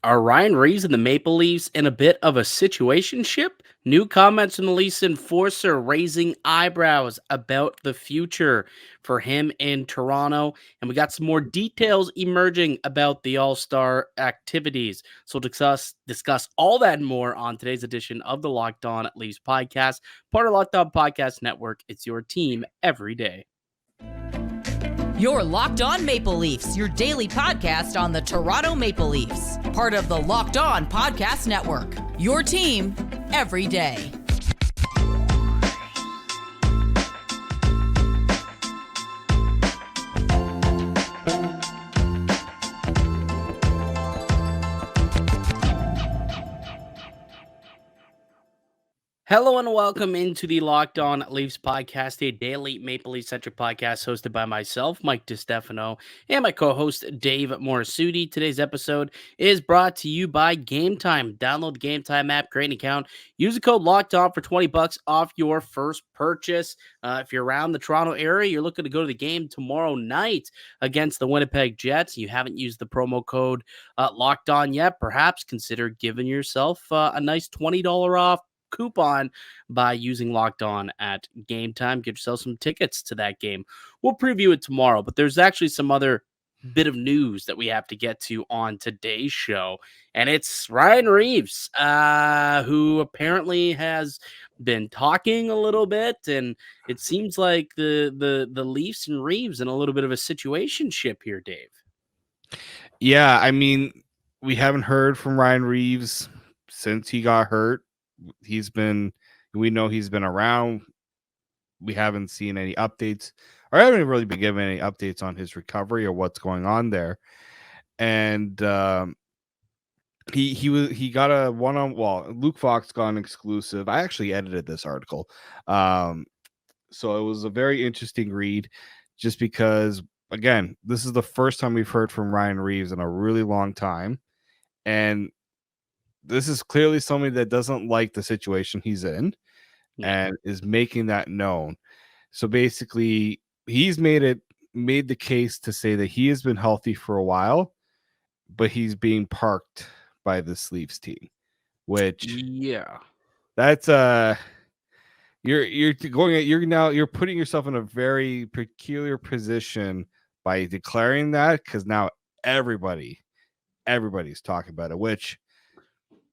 Are Ryan Reaves and the Maple Leafs in a bit of a situationship? New comments from the Leafs enforcer raising eyebrows about the future for him in Toronto. And we got some more details emerging about the All-Star activities. So discuss all that and more on today's edition of the Locked On Leafs podcast, part of Locked On Podcast Network. It's your team every day. You're Locked On Maple Leafs, your daily podcast on the Toronto Maple Leafs. Part of the Locked On Podcast Network. Your team every day. Hello and welcome into the Locked On Leafs podcast, a daily Maple Leaf centric podcast hosted by myself, Mike DiStefano, and my co-host Dave Morassutti. Today's episode is brought to you by Game Time. Download the Game Time app, create an account, use the code Locked On for $20 off your first purchase. If you're around the Toronto area, you're looking to go to the game tomorrow night against the Winnipeg Jets. You haven't used the promo code Locked On yet. Perhaps consider giving yourself a nice $20 off coupon by using Locked On at Game Time. Get yourself some tickets to that game. We'll preview it tomorrow, but there's actually some other bit of news that we have to get to on today's show, and it's Ryan Reaves, who apparently has been talking a little bit, and it seems like the Leafs and Reaves in a little bit of a situationship here, Dave. Yeah, I mean, we haven't heard from Ryan Reaves since he got hurt. We know he's been around. We haven't seen any updates, or I haven't really been given any updates on his recovery or what's going on there. And he got a one-on. Well, Luke Fox got an exclusive. I actually edited this article, so it was a very interesting read, just because again, this is the first time we've heard from Ryan Reaves in a really long time, and this is clearly somebody that doesn't like the situation he's in and is making that known. So basically, he's made the case to say that he has been healthy for a while, but he's being parked by the Leafs team, which that's you're putting yourself in a very peculiar position by declaring that, because now everybody's talking about it, which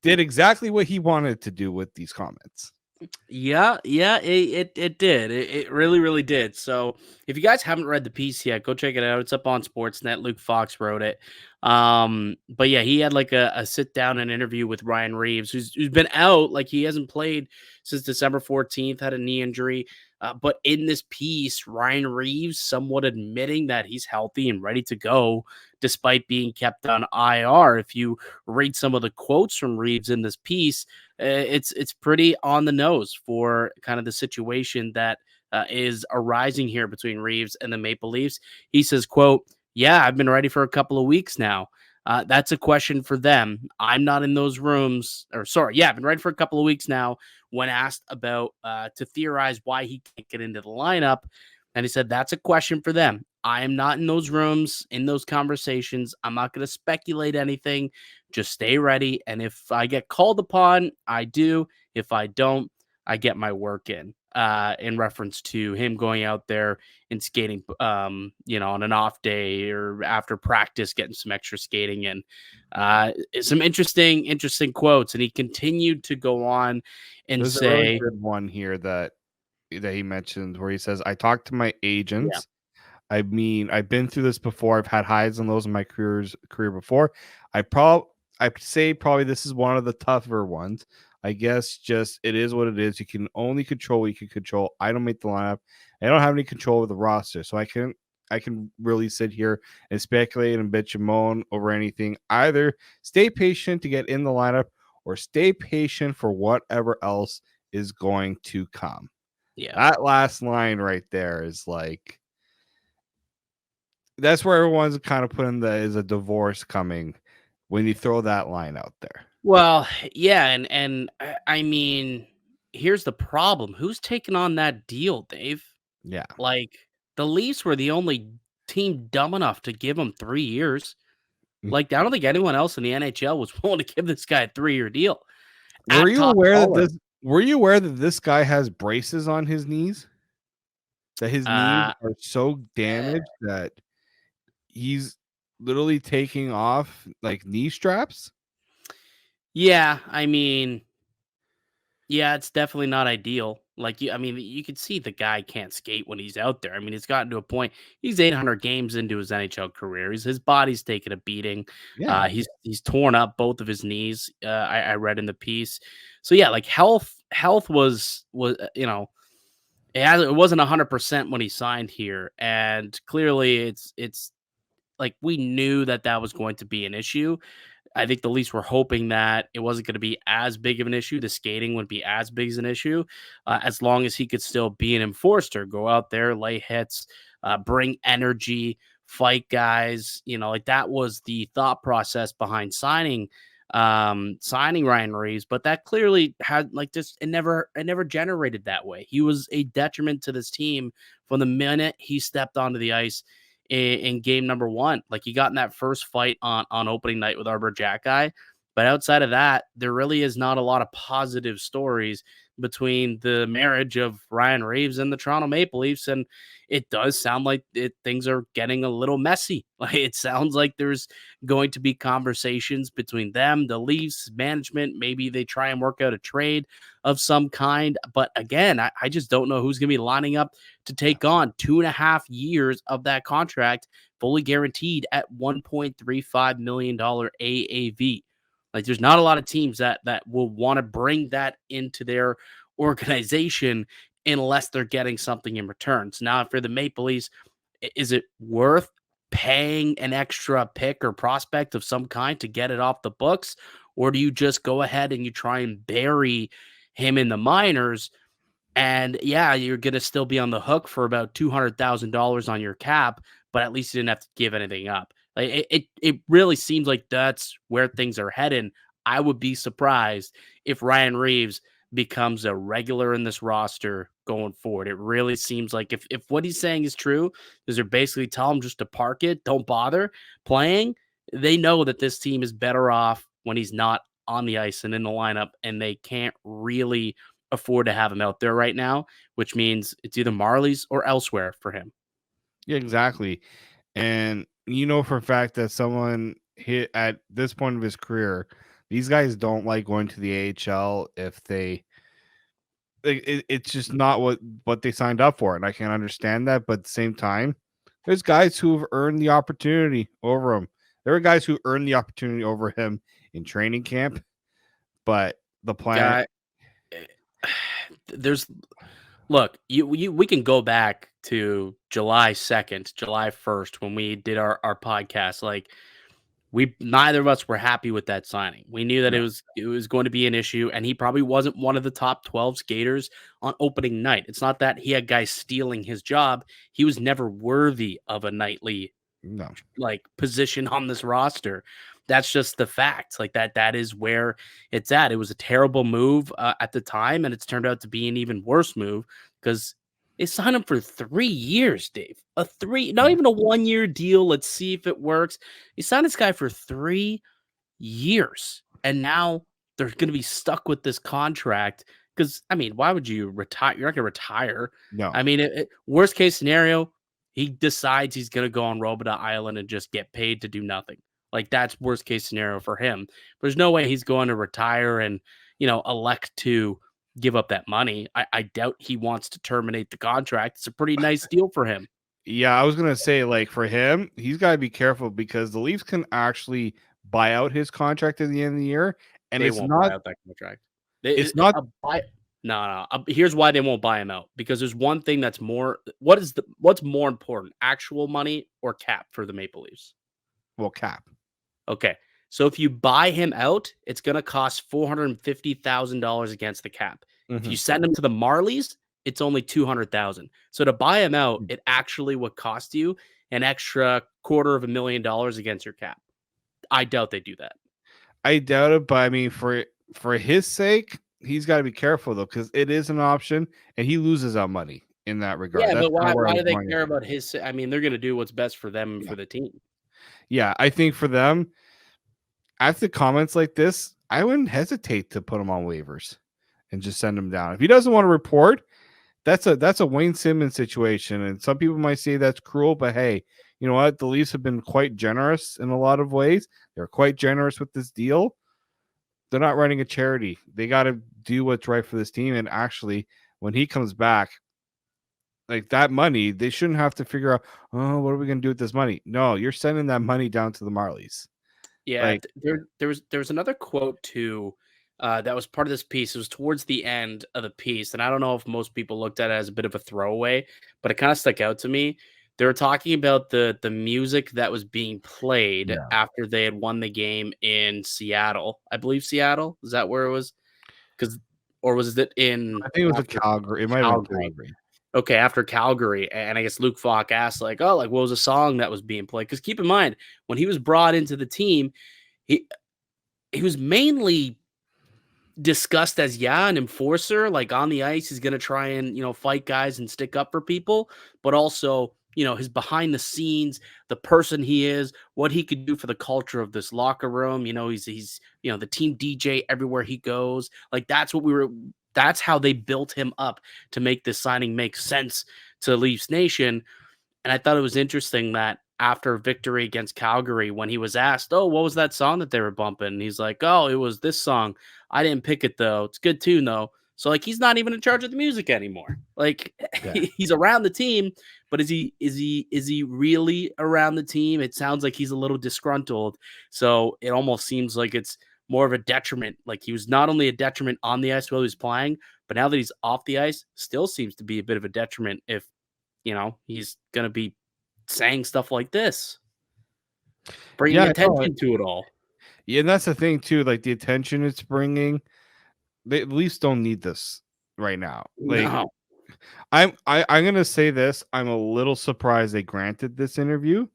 did exactly what he wanted to do with these comments. Yeah, it did. It really, really did. So if you guys haven't read the piece yet, go check it out. It's up on Sportsnet. Luke Fox wrote it. But yeah, he had like a sit down and interview with Ryan Reaves, who's been out. Like, he hasn't played since December 14th, had a knee injury. But in this piece, Ryan Reaves somewhat admitting that he's healthy and ready to go despite being kept on IR. If you read some of the quotes from Reaves in this piece, it's pretty on the nose for kind of the situation that is arising here between Reaves and the Maple Leafs. He says, quote, "Yeah, I've been ready for a couple of weeks now. That's a question for them. I'm not in those rooms." I've been ready for a couple of weeks now. When asked about to theorize why he can't get into the lineup, and he said, "That's a question for them. I am not in those rooms, in those conversations. I'm not going to speculate anything. Just stay ready. And if I get called upon, I do. If I don't, I get my work in reference to him going out there and skating, on an off day or after practice, getting some extra skating in. Some interesting quotes. And he continued to go on and There's say, a really good one here that he mentioned where he says, "I talked to my agents. Yeah. I mean, I've been through this before. I've had highs and lows in my career before. I'd say probably this is one of the tougher ones. I guess just it is what it is. You can only control what you can control. I don't make the lineup. I don't have any control over the roster, so I can really sit here and speculate and bitch and moan over anything. Either stay patient to get in the lineup or stay patient for whatever else is going to come." Yeah. That last line right there is like, that's where everyone's kind of putting is a divorce coming when you throw that line out there. Well, yeah, and I mean, here's the problem. Who's taking on that deal, Dave? Yeah. Like, the Leafs were the only team dumb enough to give him 3 years. Like, I don't think anyone else in the NHL was willing to give this guy a 3-year deal Were at you top aware that dollar. this guy has braces on his knees? That his knees Uh, are so damaged that he's literally taking off like knee straps? yeah, I mean, yeah, it's definitely not ideal. Like, I mean, you can see the guy can't skate when he's out there. I mean, it's gotten to a point. He's 800 games into his NHL career. His body's taken a beating. Yeah. He's torn up both of his knees. I read in the piece. So yeah, like health was it wasn't 100% when he signed here, and clearly it's like we knew that that was going to be an issue. I think the Leafs were hoping that it wasn't going to be as big of an issue. The skating wouldn't be as big as an issue, as long as he could still be an enforcer, go out there, lay hits, bring energy, fight guys. Like that was the thought process behind signing Ryan Reaves. But that clearly had like just it never generated that way. He was a detriment to this team from the minute he stepped onto the ice in game number one. Like he got in that first fight on opening night with Arbor Jack Guy. But outside of that, there really is not a lot of positive stories between the marriage of Ryan Reaves and the Toronto Maple Leafs. And it does sound like things are getting a little messy. Like it sounds like there's going to be conversations between them, the Leafs management. Maybe they try and work out a trade of some kind. But again, I just don't know who's going to be lining up to take on 2.5 years of that contract, fully guaranteed at $1.35 million AAV. Like, there's not a lot of teams that will want to bring that into their organization unless they're getting something in return. So now, for the Maple Leafs, is it worth paying an extra pick or prospect of some kind to get it off the books, or do you just go ahead and you try and bury him in the minors? And yeah, you're going to still be on the hook for about $200,000 on your cap, but at least you didn't have to give anything up. Like it really seems like that's where things are heading. I would be surprised if Ryan Reaves becomes a regular in this roster going forward. It really seems like if what he's saying is true, is they're basically tell him just to park it, don't bother playing. They know that this team is better off when he's not on the ice and in the lineup, and they can't really afford to have him out there right now, which means it's either Marlies or elsewhere for him. Yeah, exactly. And you know for a fact that someone hit at this point of his career, these guys don't like going to the AHL if it's just not what they signed up for, and I can understand that. But at the same time, there's guys who have earned the opportunity over him. There are guys who earned the opportunity over him in training camp, but the plan. Guy, there's look, we can go back to July 2nd, July 1st when we did our podcast. Like we neither of us were happy with that signing. We knew that No, it was going to be an issue, and he probably wasn't one of the top 12 skaters on opening night. It's not that he had guys stealing his job. He was never worthy of a nightly no. like position on this roster. That's just the fact. Like that is where it's at. It was a terrible move at the time, and it's turned out to be an even worse move because they signed him for 3 years, Dave. Not even a 1-year deal. Let's see if it works. He signed this guy for 3 years, and now they're going to be stuck with this contract. Because I mean, why would you retire? You're not going to retire. No. I mean, worst case scenario, he decides he's going to go on Robida Island and just get paid to do nothing. Like that's worst case scenario for him. There's no way he's going to retire and, elect to give up that money. I doubt he wants to terminate the contract. It's a pretty nice deal for him. Yeah, I was gonna say, like, for him, he's got to be careful because the Leafs can actually buy out his contract at the end of the year, and They it's won't buy not. out that contract. It's not. No. Here's why they won't buy him out, because there's one thing that's what's more important, actual money or cap for the Maple Leafs? Well, cap. Okay. So if you buy him out, it's going to cost $450,000 against the cap. If you send him to the Marlies, it's only $200,000. So to buy him out, it actually would cost you an extra $250,000 against your cap. I doubt they do that. I doubt it, but I mean, for his sake, he's got to be careful though, because it is an option, and he loses out money in that regard. Yeah, That's but kinda where I why was do they going with care it. about his? I mean, they're going to do what's best for them and Yeah. for the team. Yeah, I think for them, after comments like this, I wouldn't hesitate to put him on waivers and just send him down. If he doesn't want to report, that's a Wayne Simmons situation. And some people might say that's cruel, but hey, you know what? The Leafs have been quite generous in a lot of ways. They're quite generous with this deal. They're not running a charity. They got to do what's right for this team. And actually, when he comes back, like that money, they shouldn't have to figure out, oh, what are we going to do with this money? No, you're sending that money down to the Marlies. Yeah, Like, there was another quote too, that was part of this piece. It was towards the end of the piece, and I don't know if most people looked at it as a bit of a throwaway, but it kind of stuck out to me. They were talking about the music that was being played yeah, after they had won the game in Seattle. I believe Seattle. Is that where it was? Because or was it in I think it was a after Calgary. It might have been Calgary? Calgary. Okay, after Calgary, and I guess Luke Falk asked, like, "Oh, like, what was the song that was being played?" Because keep in mind, when he was brought into the team, he he was mainly discussed as, yeah, an enforcer, like, on the ice, he's gonna try and, fight guys and stick up for people, but also, his behind the scenes, the person he is, what he could do for the culture of this locker room. He's the team DJ everywhere he goes. Like, that's how they built him up to make this signing make sense to Leafs Nation. And I thought it was interesting that after victory against Calgary, when he was asked, "Oh, what was that song that they were bumping?" And he's like, "Oh, it was this song. I didn't pick it though. It's a good tune though." So like he's not even in charge of the music anymore. Like Yeah. he's around the team, but is he really around the team? It sounds like he's a little disgruntled. So it almost seems like it's more of a detriment. Like he was not only a detriment on the ice while he was playing, but now that he's off the ice, still seems to be a bit of a detriment if he's going to be saying stuff like this, bringing Yeah, I know. attention to it all. Yeah, and that's the thing too. Like the attention it's bringing, they at least don't need this right now. Like No. I'm gonna say this. I'm a little surprised they granted this interview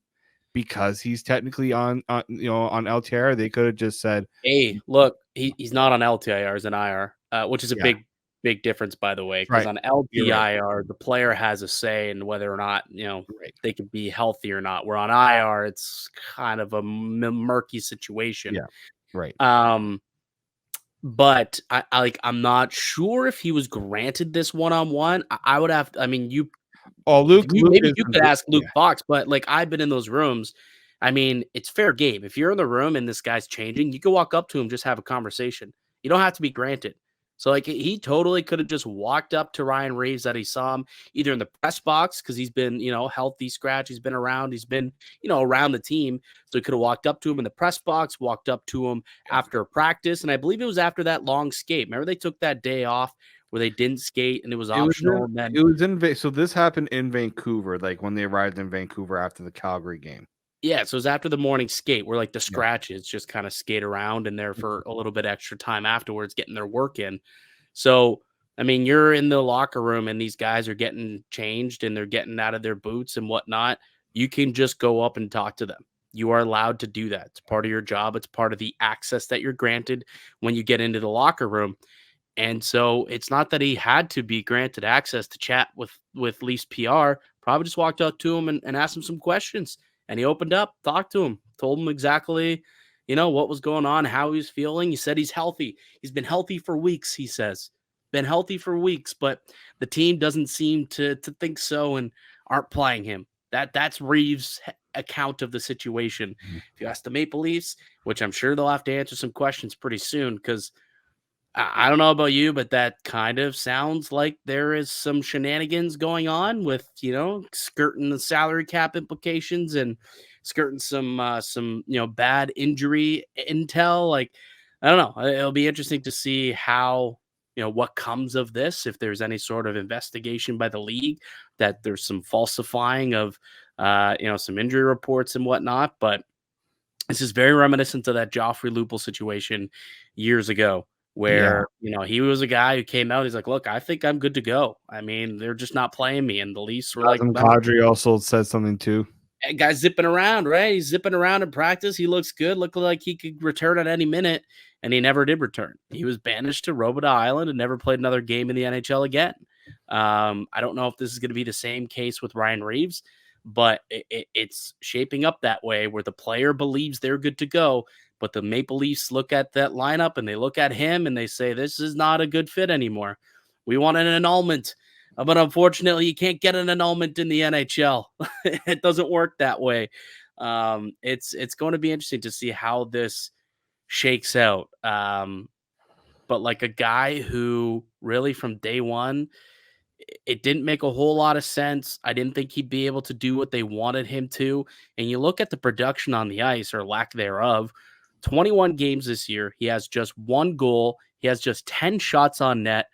because he's technically on LTR. They could have just said, Hey, look, he's not on LTIR, he's an IR, which is a yeah, big difference, by the way, because right. on You're right. LTIR, the player has a say in whether or not, Right. they can be healthy or not. Where on IR, it's kind of a murky situation. Yeah. Right. Um, but I'm not sure if he was granted this one-on-one. I would have, I mean, Oh, Luke maybe is you could ask Luke yeah. Fox, but, like, I've been in those rooms. I mean, it's fair game. If you're in the room and this guy's changing, you can walk up to him, just have a conversation. You don't have to be granted. So, like, he totally could have just walked up to Ryan Reaves that he saw him either in the press box because he's been, healthy scratch. He's been around. He's been, around the team. So he could have walked up to him in the press box, walked up to him after practice. And I believe it was after that long skate. Remember they took that day off where they didn't skate and it was It was optional. And then it was in so this happened in Vancouver, like when they arrived in Vancouver after the Calgary game. yeah, so it was after the morning skate where like the Yeah. scratches just kind of skate around and there Mhm. for a little bit extra time afterwards, getting their work in. So, I mean, you're in the locker room and these guys are getting changed and they're getting out of their boots and whatnot. You can just go up and talk to them. You are allowed to do that. It's part of your job. It's part of the access that you're granted when you get into the locker room. And so it's not that he had to be granted access to chat with Leafs PR. Probably just walked up to him and asked him some questions. And he opened up, talked to him, told him exactly, what was going on, how he was feeling. He said he's healthy. He's been healthy for weeks, he says. Been healthy for weeks, but the team doesn't seem to think so and aren't playing him. That's Reeves' account of the situation. Mhm. If you ask the Maple Leafs, which I'm sure they'll have to answer some questions pretty soon, because I don't know about you, but that kind of sounds like there is some shenanigans going on with, skirting the salary cap implications and skirting some bad injury intel. Like, I don't know. It'll be interesting to see how, what comes of this, if there's any sort of investigation by the league that there's some falsifying of some injury reports and whatnot. But this is very reminiscent of that Joffrey Lupul situation years ago, Yeah. where he was a guy who came out. He's like, "Look, I think I'm good to go. I mean, they're just not playing me." And the Leafs were like, Nazem "Well, Kadri also said something too. that guy's zipping around, right? He's zipping around in practice. He looks good, looking like he could return at any minute." And he never did return. He was banished to Robidas Island and never played another game in the NHL again. I don't know if this is going to be the same case with Ryan Reaves, but it's shaping up that way where the player believes they're good to go, But the Maple Leafs look at that lineup and they look at him and they say, this is not a good fit anymore. We want an annulment. But unfortunately, you can't get an annulment in the NHL. It doesn't work that way. It's going to be interesting to see how this shakes out. But like a guy who really from day one, it didn't make a whole lot of sense. I didn't think he'd be able to do what they wanted him to. And you look at the production on the ice or lack thereof, 21 games this year. He has just 1 goal. He has just 10 shots on net.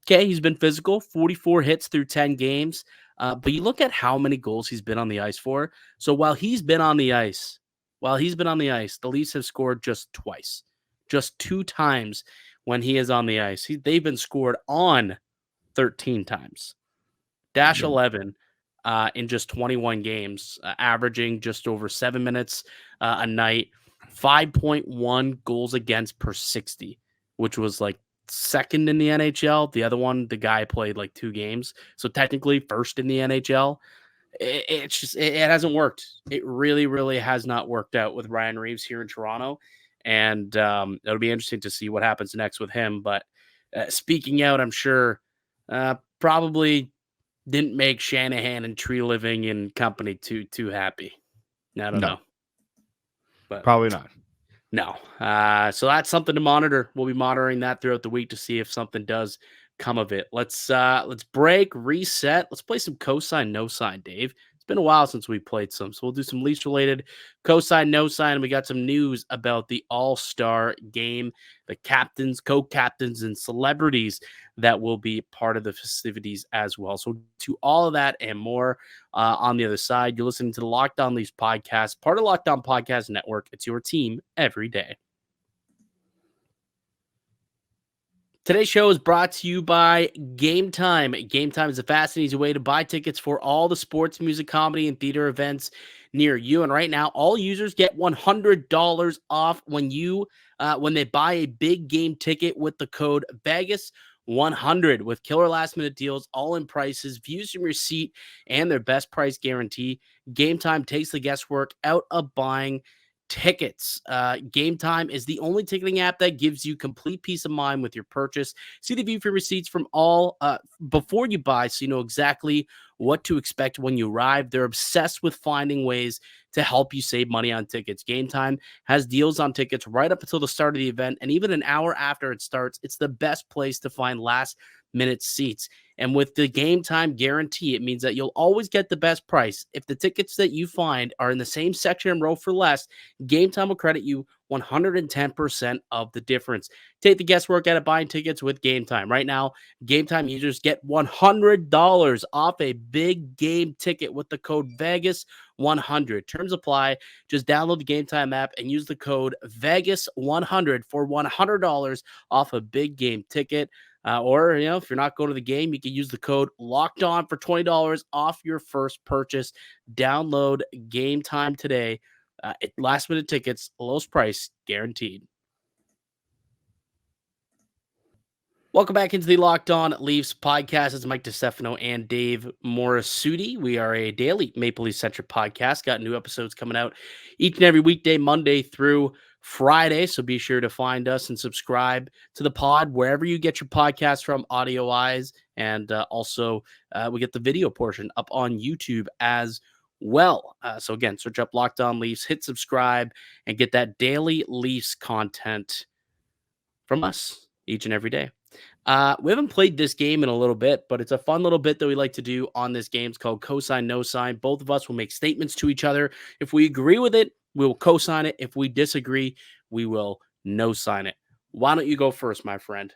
Okay, he's been physical, 44 hits through 10 games. But you look at how many goals he's been on the ice for. So while he's been on the ice, the Leafs have scored just twice, just 2 times when he is on the ice. They've been scored on 13 times. Dash 11 in just 21 games, averaging just over 7 minutes a night, 5.1 goals against per 60, which was like second in the NHL. The other one, the guy played like 2 games. So technically first in the NHL. It hasn't worked. It really, really has not worked out with Ryan Reaves here in Toronto. And it'll be interesting to see what happens next with him. But speaking out, I'm sure probably didn't make Shanahan and Tree Living and company too happy. I don't know. But probably not. No. So that's something to monitor. We'll be monitoring that throughout the week to see if something does come of it. Let's break, reset. Let's play some Cosign, No Sign, Dave. It's been a while since we played some, so we'll do some Leafs related Cosign, No Sign. And we got some news about the All-Star game, the captains, co-captains, and celebrities that will be part of the festivities as well. So to all of that and more on the other side, you're listening to the Locked On Leafs podcast, part of Locked On Podcast Network. It's your team every day. Today's show is brought to you by Game Time. Game Time is a fast and easy way to buy tickets for all the sports, music, comedy, and theater events near you. And right now, all users get $100 off when they buy a big game ticket with the code Vegas100 with killer last minute deals, all in prices, views from your seat, and their best price guarantee. Game Time takes the guesswork out of buying tickets. Game Time is the only ticketing app that gives you complete peace of mind with your purchase. See the view for receipts from all before you buy, so you know exactly what to expect when you arrive. They're obsessed with finding ways to help you save money on tickets. Game Time has deals on tickets right up until the start of the event, and even an hour after it starts. It's the best place to find last minute seats. And with the Game Time guarantee, it means that you'll always get the best price. If the tickets that you find are in the same section and row for less, Game Time will credit you 110% of the difference. Take the guesswork out of buying tickets with Game Time. Right now, Game Time users get $100 off a big game ticket with the code Vegas100. Terms apply. Just download the Game Time app and use the code Vegas100 for $100 off a big game ticket. Or, if you're not going to the game, you can use the code Locked On for $20 off your first purchase. Download Game Time today. Last minute tickets, lowest price guaranteed. Welcome back into the Locked On Leafs podcast. It's Mike DiStefano and Dave Morassutti. We are a daily Maple Leaf centric podcast. Got new episodes coming out each and every weekday, Monday through Friday. So be sure to find us and subscribe to the pod wherever you get your podcast from, audio-wise. And also we get the video portion up on YouTube as well. So again, search up Locked On Leafs, hit subscribe, and get that daily Leafs content from us each and every day. We haven't played this game in a little bit, but it's a fun little bit that we like to do on this game. It's called Cosign, No Sign. Both of us will make statements to each other. If we agree with it, we will co-sign it. If we disagree, we will no sign it. Why don't you go first, my friend?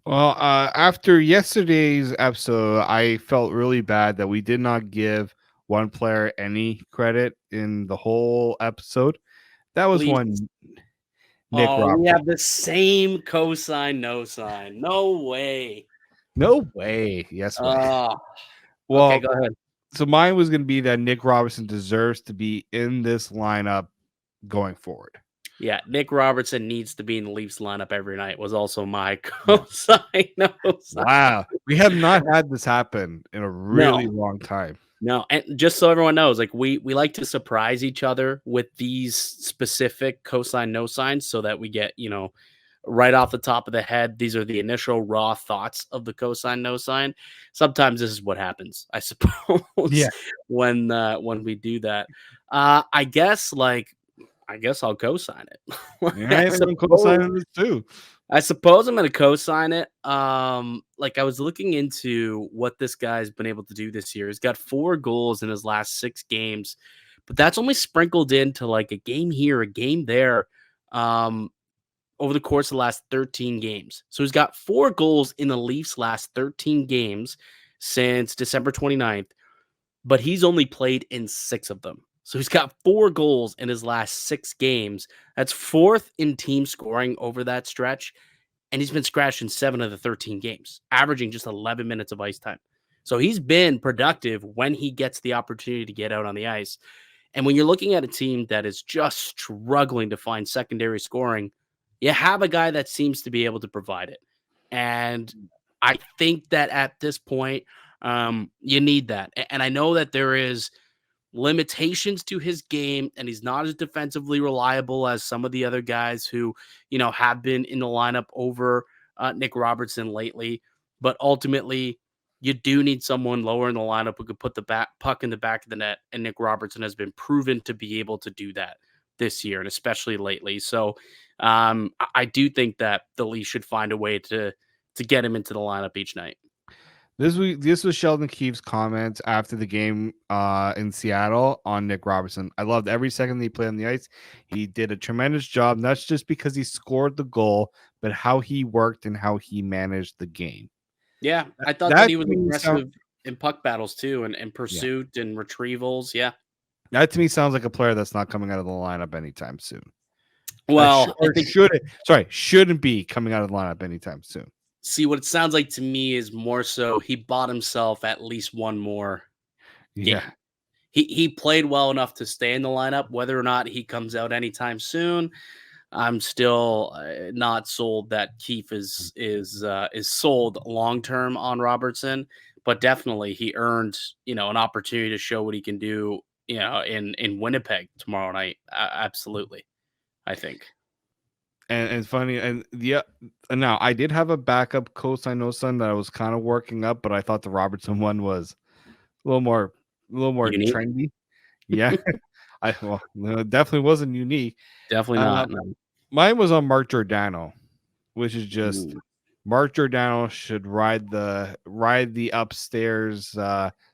Well, after yesterday's episode, I felt really bad that we did not give one player any credit in the whole episode. That was one Nick Robertson. We have the same Cosign, No Sign. No way. No way. Yes way. Well, okay, go ahead. So mine was going to be that Nick Robertson deserves to be in this lineup going forward. Yeah, Nick Robertson needs to be in the Leafs lineup every night was also my Cosign, No Sign. Wow. We have not had this happen in a really long time. No, and just so everyone knows, like we like to surprise each other with these specific cosign no signs so that we get, right off the top of the head, these are the initial raw thoughts of the cosign no sign. Sometimes this is what happens, I suppose, Yeah. when we do that. I guess I'll co-sign it. Yeah, I I think I'm suppose co-signing this too. I suppose I'm gonna co-sign it. Like I was looking into what this guy's been able to do this year. He's got 4 goals in his last 6 games, but that's only sprinkled into like a game here, a game there, um, over the course of the last 13 games. So he's got 4 goals in the Leafs' last 13 games since December 29th, but he's only played in 6 of them. So he's got 4 goals in his last 6 games. That's 4th in team scoring over that stretch, and he's been scratched in 7 of the 13 games, averaging just 11 minutes of ice time. So he's been productive when he gets the opportunity to get out on the ice. And when you're looking at a team that is just struggling to find secondary scoring, you have a guy that seems to be able to provide it. And I think that at this point, you need that. And I know that there is limitations to his game, and he's not as defensively reliable as some of the other guys who, have been in the lineup over Nick Robertson lately. But ultimately, you do need someone lower in the lineup who could put the puck in the back of the net, and Nick Robertson has been proven to be able to do that this year, and especially lately. So I do think that the Leafs should find a way to get him into the lineup each night. This was Sheldon Keefe's comments after the game in Seattle on Nick Robertson. I loved every second that he played on the ice. He did a tremendous job, not just because he scored the goal, but how he worked and how he managed the game. Yeah, I thought that That he was to me aggressive in puck battles too, and yeah, pursuit and retrievals. Yeah. that to me sounds like a player that's not coming out of the lineup anytime soon. Well, I think Shouldn't be coming out of the lineup anytime soon. see what it sounds like to me is more so he bought himself at least one more Yeah. game. He played well enough to stay in the lineup. Whether or not he comes out anytime soon, I'm still not sold that Keefe is sold long term on Robertson, but definitely he earned an opportunity to show what he can do in Winnipeg tomorrow night. Absolutely, I think. And it's funny, and now I did have a backup cosign no sign that I was kind of working up, but I thought the Robertson one was a little more Unique, trendy. Yeah, no, it definitely wasn't unique. definitely Uh, not. No. Mine was on Mark Giordano, which is just Ooh. Mark Giordano should ride the upstairs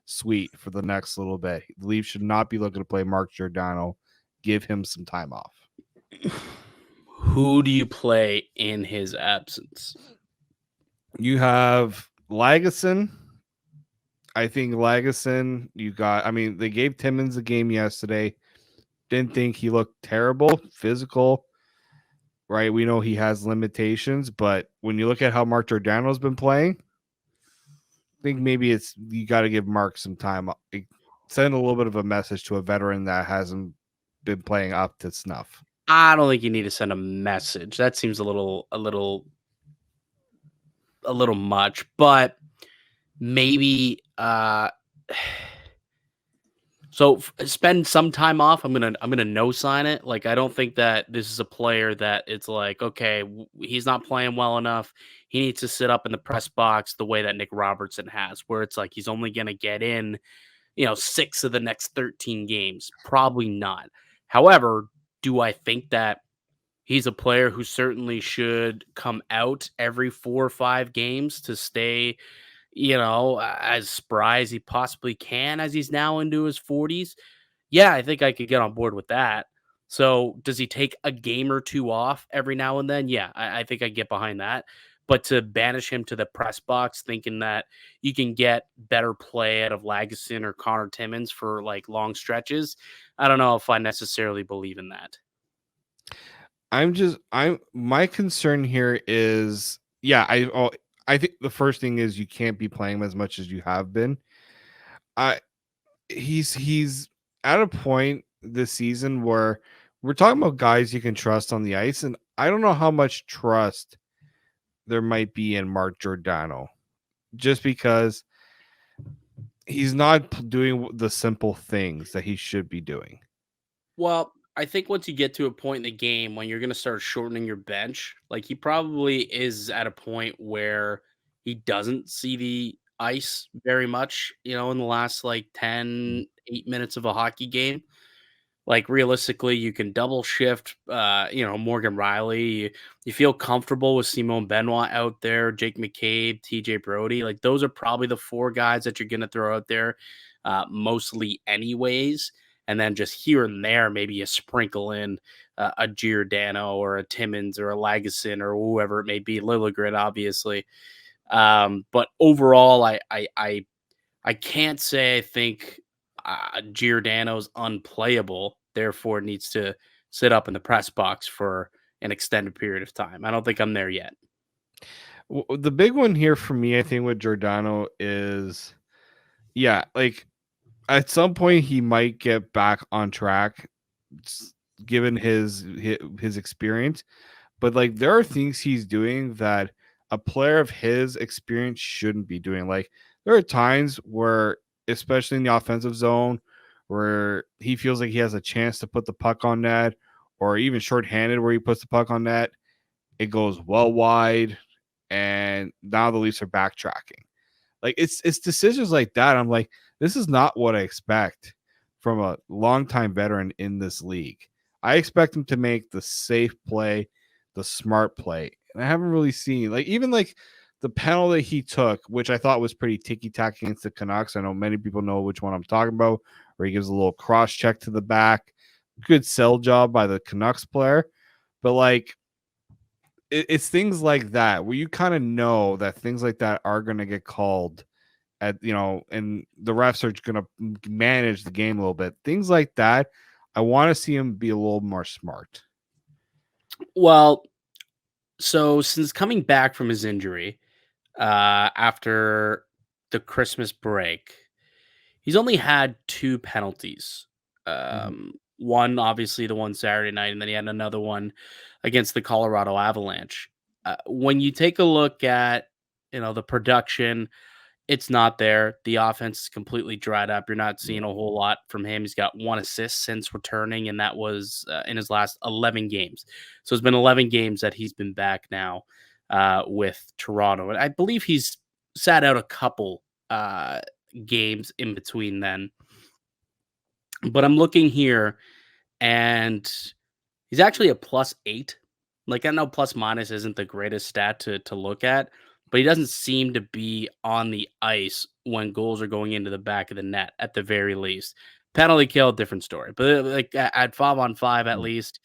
suite for the next little bit. The Leafs should not be looking to play Mark Giordano. Give him some time off. Who do you play in his absence? You have Lagesson. I think Lagesson, they gave Timmins a game yesterday. Didn't think he looked terrible, physical, right? We know he has limitations, but when you look at how Mark Giordano's been playing, I think maybe you got to give Mark some time. Send a little bit of a message to a veteran that hasn't been playing up to snuff. I don't think you need to send a message. That seems a little much, but maybe spend some time off. I'm gonna no sign it. Like I don't think that this is a player that it's like okay, he's not playing well enough. He needs to sit up in the press box the way that Nick Robertson has, where it's like he's only gonna get in 6 of the next 13 games. Probably not. However, do I think that he's a player who certainly should come out every 4 or 5 games to stay, as spry as he possibly can as he's now into his 40s? Yeah, I think I could get on board with that. So, does he take a game or 2 off every now and then? Yeah, I think I get behind that. But to banish him to the press box thinking that you can get better play out of Lagesson or Connor Timmins for like long stretches, I don't know if I necessarily believe in that. My concern here is, I think the first thing is you can't be playing him as much as you have been. He's at a point this season where we're talking about guys you can trust on the ice, and I don't know how much trust there might be in Mark Giordano, just because he's not doing the simple things that he should be doing. Well, I think once you get to a point in the game when you're going to start shortening your bench, like he probably is at a point where he doesn't see the ice very much, in the last like 8 minutes of a hockey game. Like realistically, you can double shift, Morgan Riley. You feel comfortable with Simone Benoit out there, Jake McCabe, TJ Brody. Like those are probably the four guys that you're going to throw out there, mostly anyways. And then just here and there, maybe you sprinkle in a Giordano or a Timmins or a Lagesson or whoever it may be, Lilligren, obviously. But overall, I can't say I think Giordano's unplayable, therefore needs to sit up in the press box for an extended period of time. I don't think I'm there yet. The big one here for me, I think, with Giordano is, yeah, like at some point he might get back on track, given his experience. But like there are things he's doing that a player of his experience shouldn't be doing. Like there are times where, especially in the offensive zone, where he feels like he has a chance to put the puck on net, or even shorthanded where he puts the puck on net, it goes well wide, and now the Leafs are backtracking. Like it's decisions like that. I'm like, this is not what I expect from a longtime veteran in this league. I expect him to make the safe play, the smart play. And I haven't really seen even the penalty he took, which I thought was pretty ticky-tack against the Canucks. I know many people know which one I'm talking about, where he gives a little cross check to the back. Good sell job by the Canucks player. But like it's things like that where you kind of know that things like that are going to get called and the refs are going to manage the game a little bit. Things like that, I want to see him be a little more smart. Well, so since coming back from his injury after the Christmas break, he's only had two penalties. One, obviously, the one Saturday night, and then he had another one against the Colorado Avalanche. When you take a look at the production, it's not there. The offense is completely dried up. You're not seeing a whole lot from him. He's got one assist since returning, and that was in his last 11 games. So it's been 11 games that he's been back now with Toronto. And I believe he's sat out a couple games in between then. But I'm looking here, and he's actually a +8. Like, I know plus minus isn't the greatest stat to look at, but he doesn't seem to be on the ice when goals are going into the back of the net, at the very least. Penalty kill, different story. But like at 5-on-5, at least,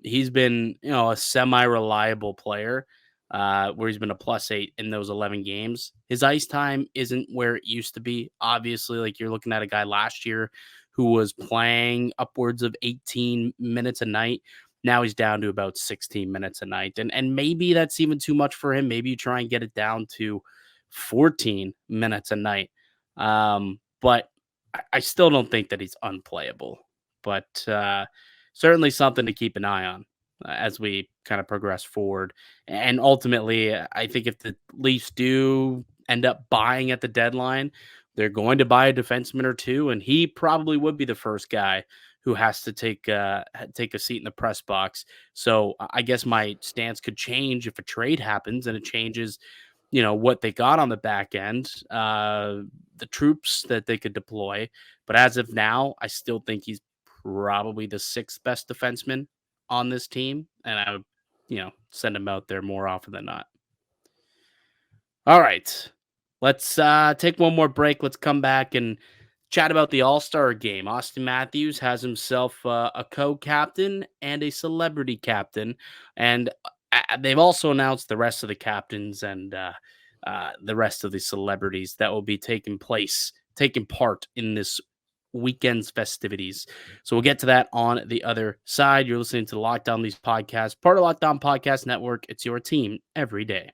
he's been a semi-reliable player. Where he's been a +8 in those 11 games. His ice time isn't where it used to be. Obviously, like you're looking at a guy last year who was playing upwards of 18 minutes a night. Now he's down to about 16 minutes a night. And maybe that's even too much for him. Maybe you try and get it down to 14 minutes a night. But I still don't think that he's unplayable. But certainly something to keep an eye on as we kind of progress forward. And ultimately, I think if the Leafs do end up buying at the deadline, they're going to buy a defenseman or two, and he probably would be the first guy who has to take a seat in the press box. So I guess my stance could change if a trade happens and it changes, what they got on the back end, the troops that they could deploy. But as of now, I still think he's probably the sixth best defenseman on this team, and I would, send him out there more often than not. All right. Let's take one more break. Let's come back and chat about the All-Star game. Austin Matthews has himself a co-captain and a celebrity captain, and they've also announced the rest of the captains and the rest of the celebrities that will be taking part in this weekend's festivities. So we'll get to that on the other side. You're listening to the Locked On Leafs podcast, part of Locked On Podcast Network. It's your team every day.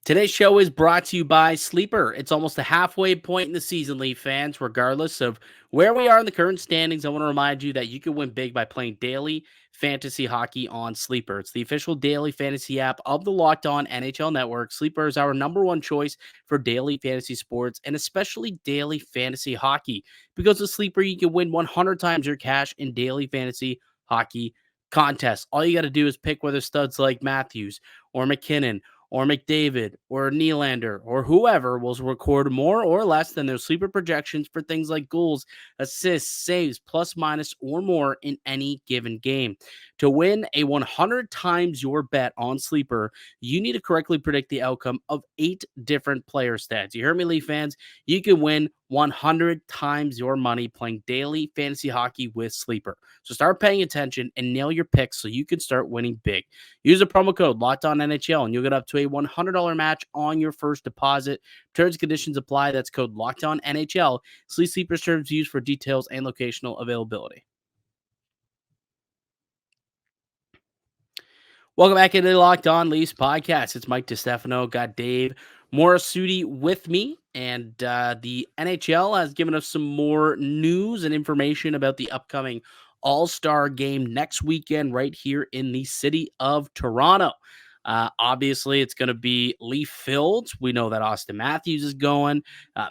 Today's show is brought to you by Sleeper. It's almost a halfway point in the season, Leaf fans. Regardless of Where we are in the current standings, I want to remind you that you can win big by playing daily fantasy hockey on Sleeper. It's the official daily fantasy app of the Locked On NHL Network. Sleeper is our number one choice for daily fantasy sports and especially daily fantasy hockey. Because with Sleeper, you can win 100 times your cash in daily fantasy hockey contests. All you got to do is pick whether studs like Matthews or McKinnon or McDavid or Nylander or whoever will record more or less than their sleeper projections for things like goals, assists, saves, plus, minus, or more in any given game. To win a 100 times your bet on Sleeper, you need to correctly predict the outcome of 8 different player stats. You heard me, Leaf fans? You can win 100 times your money playing daily fantasy hockey with Sleeper. So start paying attention and nail your picks so you can start winning big. Use the promo code LOCKEDONNHL and you'll get up to a $100 match on your first deposit. Terms and conditions apply. That's code LOCKEDONNHL. Sleeper's terms used for details and locational availability. Welcome back into the Locked On Leafs podcast. It's Mike DiStefano, got Dave Morassutti with me, and the NHL has given us some more news and information about the upcoming All-Star game next weekend right here in the city of Toronto. Obviously, it's going to be Leaf-filled. We know that Austin Matthews is going,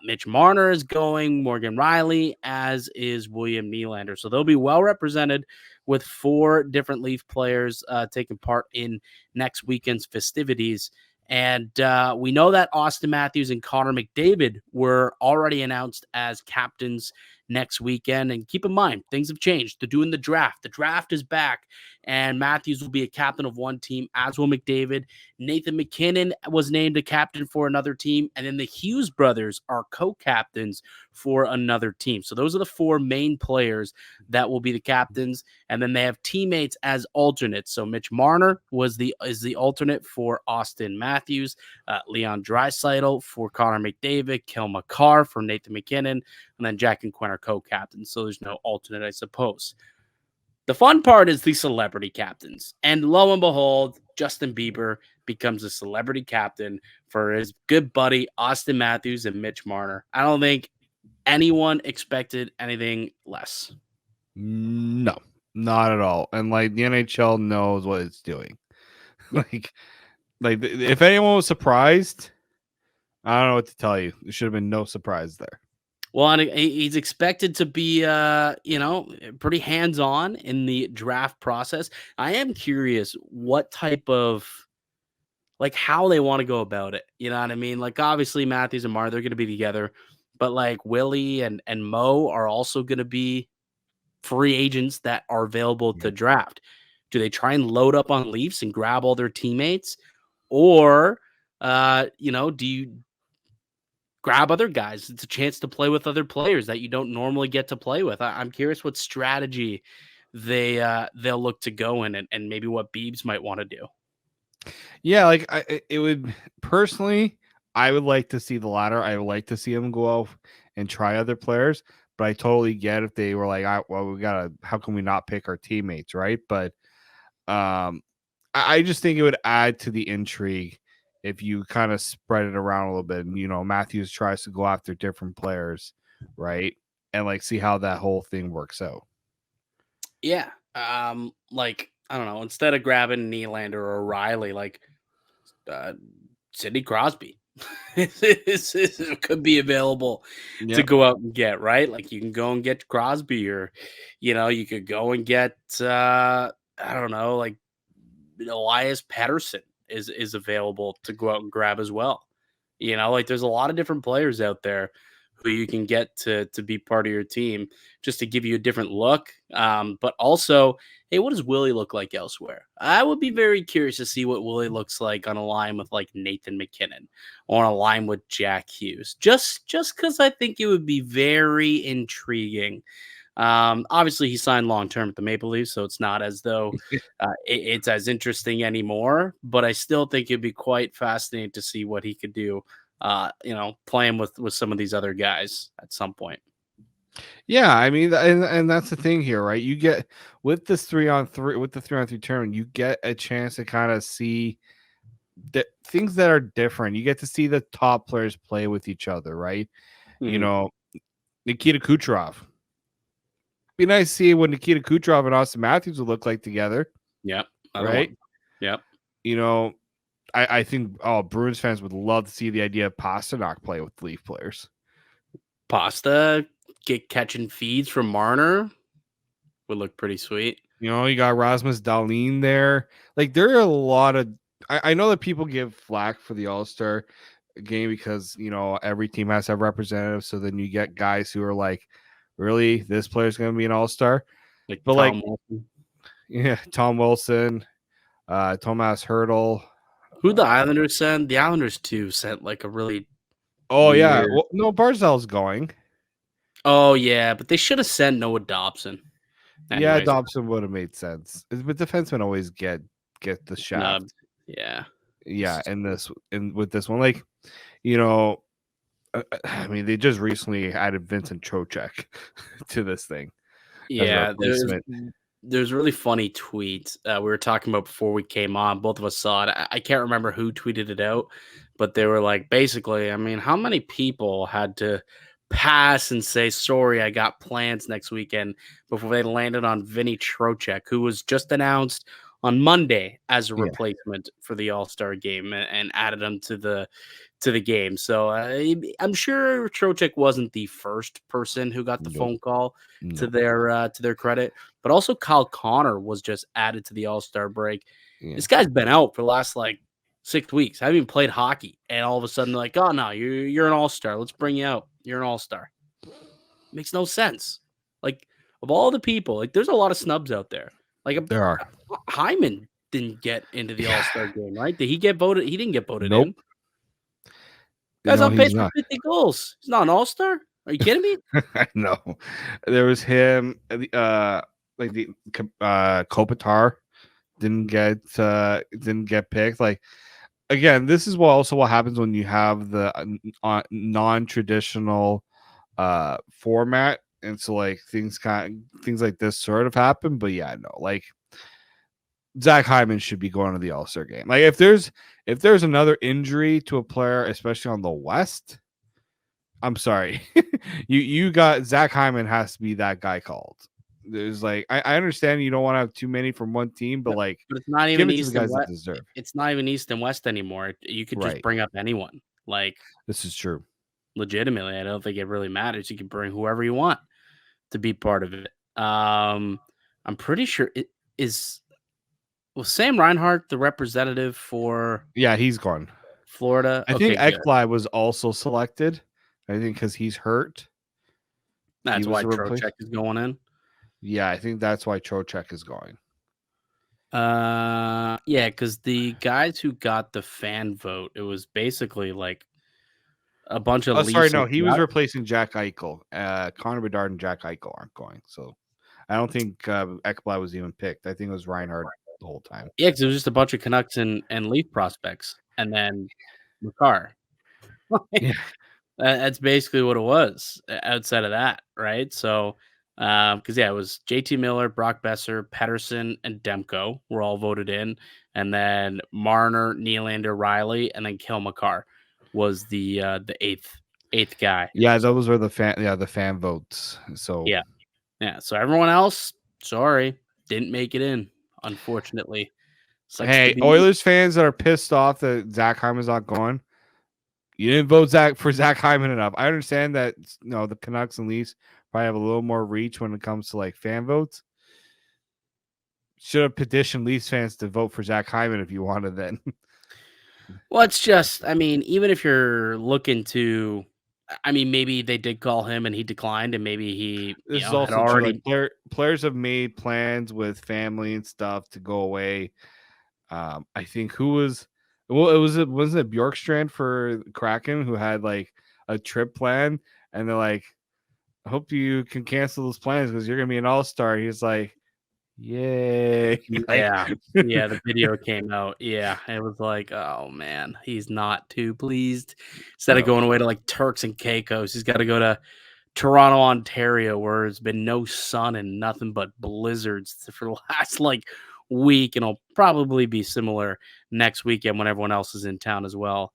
Mitch Marner is going, Morgan Riley, as is William Nylander. So they'll be well represented with 4 different Leaf players taking part in next weekend's festivities. And we know that Austin Matthews and Connor McDavid were already announced as captains next weekend. And keep in mind, things have changed. They're doing the draft. The draft is back, and Matthews will be a captain of one team, as will McDavid. Nathan McKinnon was named a captain for another team, and then the Hughes brothers are co-captains for another team. So those are the 4 main players that will be the captains, and then they have teammates as alternates. So Mitch Marner is the alternate for Austin Matthews, Leon Draisaitl for Connor McDavid, Kel McCarr for Nathan McKinnon, and then Jack and Quinn are co-captains. So there's no alternate, I suppose. The fun part is the celebrity captains. And lo and behold, Justin Bieber becomes a celebrity captain for his good buddy, Austin Matthews and Mitch Marner. I don't think anyone expected anything less. No, not at all. And like the NHL knows what it's doing. like if anyone was surprised, I don't know what to tell you. There should have been no surprise there. Well, and he's expected to be, pretty hands-on in the draft process. I am curious what type of, like, how they want to go about it. You know what I mean? Like, obviously, Matthews and Marner, they're going to be together. But, like, Willie and Mo are also going to be free agents that are available to draft. Do they try and load up on Leafs and grab all their teammates? Or, do you grab other guys? It's a chance to play with other players that you don't normally get to play with. I'm curious what strategy they'll look to go in and maybe what Biebs might want to do. Yeah, like it would personally, I would like to see the latter. I would like to see them go out and try other players, but I totally get if they were like, how can we not pick our teammates, right? But I just think it would add to the intrigue if you kind of spread it around a little bit. And, Matthews tries to go after different players, right? And like see how that whole thing works out. Yeah. I don't know, instead of grabbing Nylander or Riley, like Sidney Crosby could be available to go out and get, right? Like you can go and get Crosby, or, you could go and get, I don't know, like Elias Pettersson is available to go out and grab as well. Like there's a lot of different players out there who you can get to be part of your team just to give you a different look. But also, hey, what does Willie look like elsewhere? I would be very curious to see what Willie looks like on a line with like Nathan McKinnon or on a line with Jack Hughes. Just because I think it would be very intriguing. Obviously, he signed long-term with the Maple Leafs, so it's not as though it's as interesting anymore. But I still think it'd be quite fascinating to see what he could do. Playing with some of these other guys at some point. Yeah, I mean, and that's the thing here, right? You get with this 3-on-3 with the 3-on-3 tournament, you get a chance to kind of see the things that are different. You get to see the top players play with each other, right? Mm-hmm. Nikita Kucherov, Be nice to see what Nikita Kucherov and Austin Matthews would look like together, Yep. Another right? one. Yep. You know, I think Bruins fans would love to see the idea of Pasternak play with Leaf players. Pasta catching feeds from Marner would look pretty sweet. You know, you got Rasmus Dahlin there. Like, there are a lot of. I know that people give flack for the All-Star game because, you know, every team has to have representatives. So then you get guys who are like, really, this player's going to be an All-Star? Like But, Tom like, Wilson. yeah, Tom Wilson, Tomas Hertl. Who the Islanders sent? The Islanders too sent like a really Oh, yeah. weird. Well, no, Barzell's going. Oh yeah, but they should have sent Noah Dobson. Yeah, Anyways, Dobson would have made sense. But defensemen always get the shaft. snubbed. Yeah. Yeah, and with this one, like, you know, I mean, they just recently added Vincent Trocheck to this thing as a Yeah, replacement. there's really funny tweets we were talking about before we came on. Both of us saw it. I can't remember who tweeted it out, but they were like, basically, I mean, how many people had to pass and say, sorry, I got plans next weekend before they landed on Vinny Trocheck, who was just announced on Monday as a Yeah. replacement for the All-Star game and added him to the game. So I'm sure Trocheck wasn't the first person who got the phone call to their credit, but also Kyle Connor was just added to the All-Star break. Yeah. This guy's been out for the last like 6 weeks. Haven't even played hockey, and all of a sudden they're like, oh no, you're an All-Star. Let's bring you out. You're an All-Star. Makes no sense. Like, of all the people, like, there's a lot of snubs out there. Like, There are. Hyman didn't get into the All-Star game, right? Did he get voted? He didn't get voted Nope. in. Guy's No, on pace he's for not. 50 goals. He's not an All-Star. Are you kidding me? I know. There was him, like the Kopitar didn't get picked. Like, again, this is what happens when you have the non-traditional format, and so like things like this sort of happen. But yeah, no, like Zach Hyman should be going to the All-Star game. Like, if there's another injury to a player, especially on the West, I'm sorry. you got Zach Hyman has to be that guy called. There's like, I understand you don't want to have too many from one team, but like, But it's not give even it to East the and guys that West. deserve. It's not even East and West anymore. You could just Right. bring up anyone. Like, This is true. legitimately, I don't think it really matters. You can bring whoever you want to be part of it. I'm pretty sure was Sam Reinhart the representative for Yeah, he's gone. Florida? I think good. Ekblad was also selected. I think because he's hurt. That's was why the Trocheck is going in. Yeah, I think that's why Trocheck is going. Yeah, because the guys who got the fan vote, it was basically like a bunch of. Sorry, no, he was replacing Jack Eichel. Connor Bedard and Jack Eichel aren't going, so I don't think Ekblad was even picked. I think it was Reinhardt the whole time. Yeah, because it was just a bunch of Canucks and Leaf prospects, and then Makar. Yeah. That's basically what it was outside of that, right? So, because it was JT Miller, Brock Besser, Pedersen, and Demko were all voted in, and then Marner, Nylander, Riley, and then Kale Makar was the eighth guy. Yeah, those were the fan votes. So yeah. So everyone else, sorry, didn't make it in, unfortunately. Hey, Oilers fans that are pissed off that Zach Hyman's not going. You didn't vote for Zach Hyman enough. I understand that, you know, the Canucks and Leafs probably have a little more reach when it comes to like fan votes. Should have petitioned Leafs fans to vote for Zach Hyman if you wanted then. Well, it's just, I mean, even if you're looking to, I mean, maybe they did call him and he declined, and maybe he This is had also already. true. Like, players have made plans with family and stuff to go away. I think wasn't it Bjorkstrand for Kraken who had like a trip plan, and they're like, I hope you can cancel those plans because you're gonna be an all-star. He's like, yay. Yeah. Yeah. The video came out. Yeah. It was like, oh man, he's not too pleased. Instead of going away to like Turks and Caicos, he's got to go to Toronto, Ontario, where there's been no sun and nothing but blizzards for the last like week, and it'll probably be similar next weekend when everyone else is in town as well.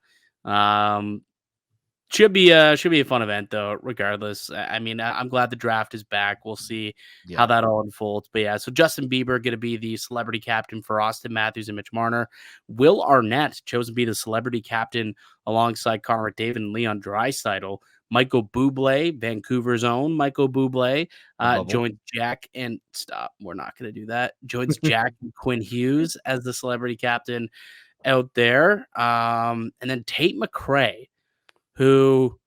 Should be a fun event though, regardless. I mean, I'm glad the draft is back. We'll see how that all unfolds. But yeah, so Justin Bieber going to be the celebrity captain for Austin Matthews and Mitch Marner. Will Arnett chosen to be the celebrity captain alongside Connor McDavid and Leon Draisaitl. Michael Bublé, Vancouver's own Michael Bublé, joins Jack and stop. We're not going to do that. Joins Jack and Quinn Hughes as the celebrity captain out there. And then Tate McRae, who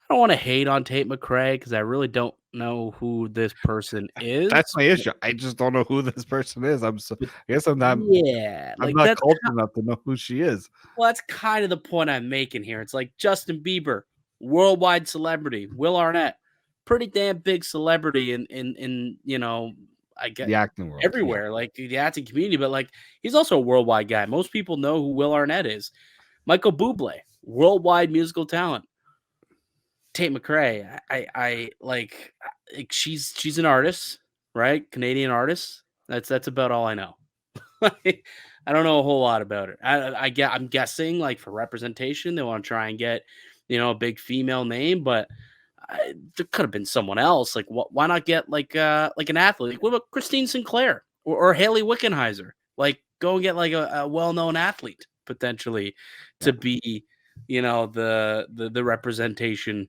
I don't want to hate on Tate McRae because I really don't know who this person is. That's my issue. I just don't know who this person is. I guess I'm not. Yeah, I'm not cultured enough to know who she is. Well, that's kind of the point I'm making here. It's like Justin Bieber, worldwide celebrity. Will Arnett, pretty damn big celebrity in I guess the acting world everywhere, like the acting community. But like he's also a worldwide guy. Most people know who Will Arnett is. Michael Bublé, worldwide musical talent. Tate McRae, I like she's an artist, right? Canadian artist. That's about all I know. I don't know a whole lot about her. I'm guessing like for representation, they want to try and get, a big female name, but there could have been someone else. Like, why not get like an athlete? Like, what about Christine Sinclair or Haley Wickenheiser? Like, go and get like a well-known athlete potentially to be, the representation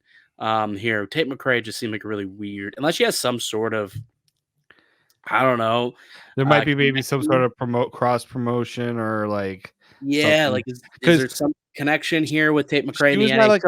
here. Tate McRae just seemed like really weird, unless she has some sort of, I don't know. There might be maybe some sort of cross promotion or like like is there some connection here with Tate McRae? She was at like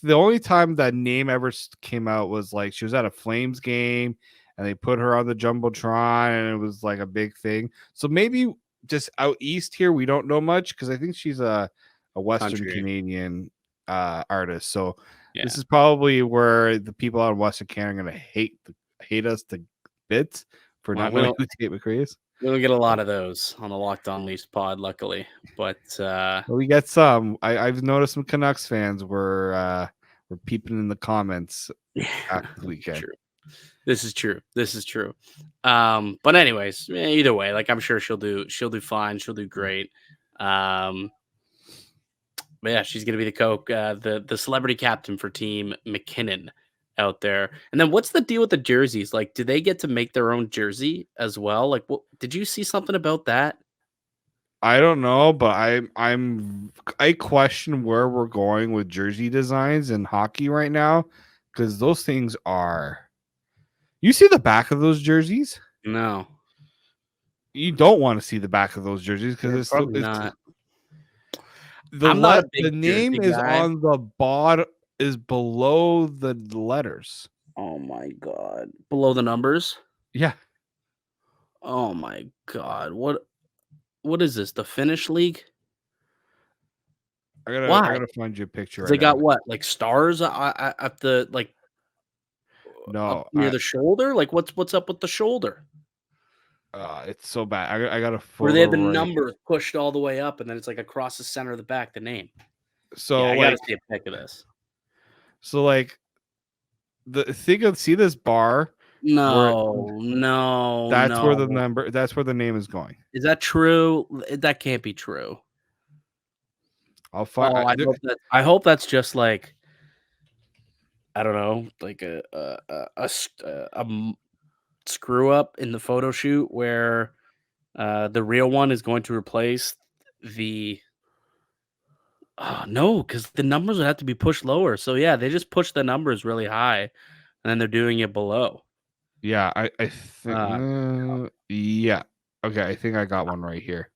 the only time that name ever came out was like she was at a Flames game and they put her on the jumbotron and it was like a big thing. So maybe just out east here we don't know much because I think she's a Western Canadian artist. So this is probably where the people out in Western Canada are gonna hate us to bits for not knowing who Tate McRae is. We don't get a lot of those on the Locked On Leafs pod, luckily. But we get some. I've noticed some Canucks fans were peeping in the comments after the weekend. True. This is true. But anyways, either way, like I'm sure she'll do fine. She'll do great. But yeah, she's gonna be the celebrity captain for Team McKinnon out there. And then what's the deal with the jerseys? Like, do they get to make their own jersey as well? Like, what did you see something about that? I don't know, but I question where we're going with jersey designs in hockey right now because those things are. You see the back of those jerseys? No, you don't want to see the back of those jerseys because it's not. The name is on the bottom. Is below the letters. Oh my god. Below the numbers? Yeah. Oh my god. What is this? The Finnish league? I gotta find you a picture. They got what? Like stars at the like no near the shoulder? Like what's up with the shoulder? It's so bad. I got a photo where they have the numbers pushed all the way up and then it's like across the center of the back, the name. So I gotta see a pic of this. So like the thing of see this bar? No. That's where the number. That's where the name is going. Is that true? That can't be true. I'll find. I hope that's just like I don't know, like a screw up in the photo shoot where the real one is going to replace the. No, because the numbers would have to be pushed lower. So yeah, they just push the numbers really high, and then they're doing it below. Yeah, I think. Yeah. Okay, I think I got one right here.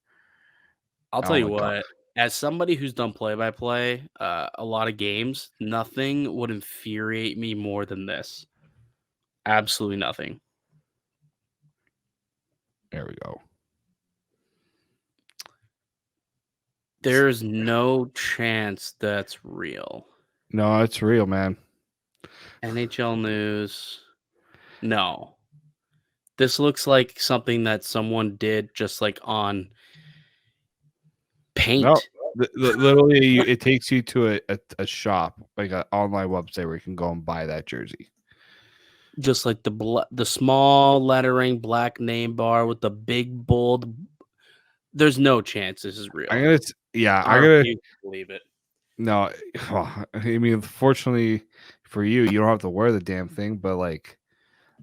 I'll tell you what. As somebody who's done play-by-play a lot of games, nothing would infuriate me more than this. Absolutely nothing. There we go. There's no chance that's real. No, it's real, man. NHL news. No. This looks like something that someone did just like on paint. No, literally, it takes you to a shop, like an online website where you can go and buy that jersey. Just like the small lettering, black name bar with the big bold. There's no chance this is real. I gotta believe it. No, I mean, fortunately for you, you don't have to wear the damn thing. But like,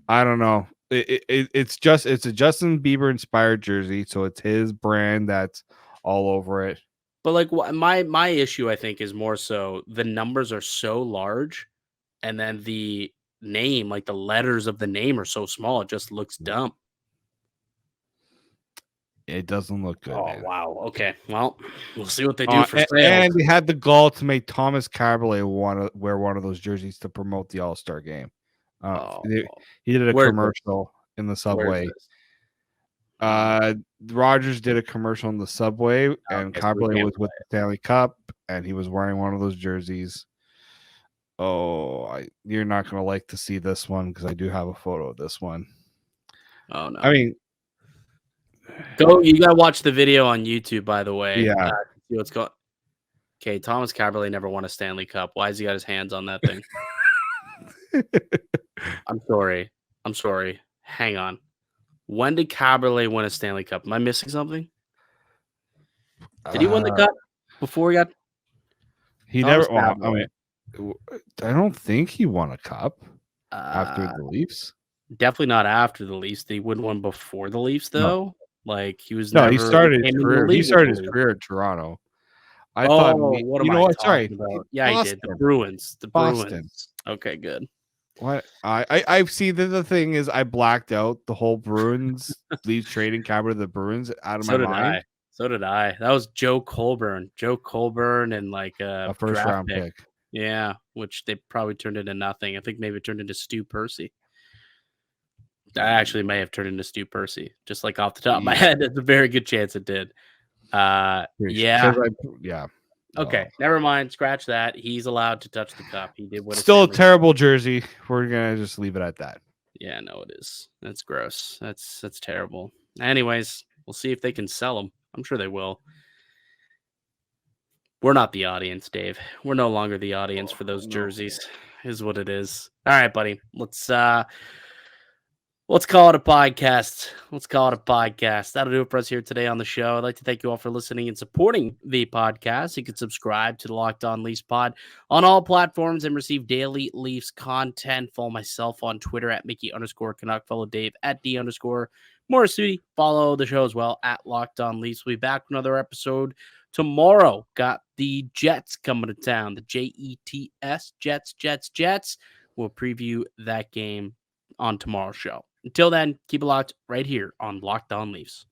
I don't know. It's a Justin Bieber inspired jersey, so it's his brand that's all over it. But like my issue, I think, is more so the numbers are so large, and then the name, like the letters of the name, are so small. It just looks dumb. It doesn't look good, Oh man. wow. Okay. Well, we'll see what they do for sales. And they had the gall to make Thomas Caberlet want to wear one of those jerseys to promote the All Star game. Oh, He did a where's this? commercial in the Where's subway. this? Rogers did a commercial in the subway, and Okay, so we Caberlet can't was with the Stanley Cup, and he was wearing one of those jerseys. Oh, you're not gonna like to see this one because I do have a photo of this one. Oh no. I mean, you gotta watch the video on YouTube, by the way. yeah. See what's going. Okay, Thomas Caberlet never won a Stanley Cup. Why has he got his hands on that thing? I'm sorry. Hang on. When did Caberlet win a Stanley Cup? Am I missing something? Did he win the cup before he got? He Thomas never. Well, I Caberlet? mean, I don't think he won a cup after Uh, the Leafs. Definitely not after the Leafs. He won one before the Leafs, No, though. Like he was no. never. He started his came into the career. He league with started the his Leafs. career at Toronto. I thought. Oh, what You am know I what? Sorry, talking about? Yeah, he did. The Boston. Bruins. The Boston. Bruins. Okay, good. What I see that the thing is I blacked out the whole Bruins Leafs trading Caberlet to the Bruins out of my mind. So did I. That was Joe Colburn. And like A first draft round pick. pick. Yeah, which they probably turned into nothing. I think maybe it turned into Stu Percy. I actually may have turned into Stu Percy, just like off the top of my head. There's a very good chance it did. Yeah. Yeah. Okay, never mind. Scratch that. He's allowed to touch the cup. He did what. Still a terrible jersey. We're gonna just leave it at that. Yeah, no, it is. That's gross. That's terrible. Anyways, we'll see if they can sell them. I'm sure they will. We're not the audience, Dave. We're no longer the audience for those jerseys. Is what it is. All right, buddy. Let's call it a podcast. That'll do it for us here today on the show. I'd like to thank you all for listening and supporting the podcast. You can subscribe to the Locked On Leafs pod on all platforms and receive daily Leafs content. Follow myself on Twitter at Mickey_Canuck. Follow Dave at D_Morassutti. Follow the show as well at Locked On Leafs. We'll be back with another episode tomorrow. Got the Jets coming to town. The Jets. Jets. We'll preview that game on tomorrow's show. Until then, keep it locked right here on Locked On Leafs.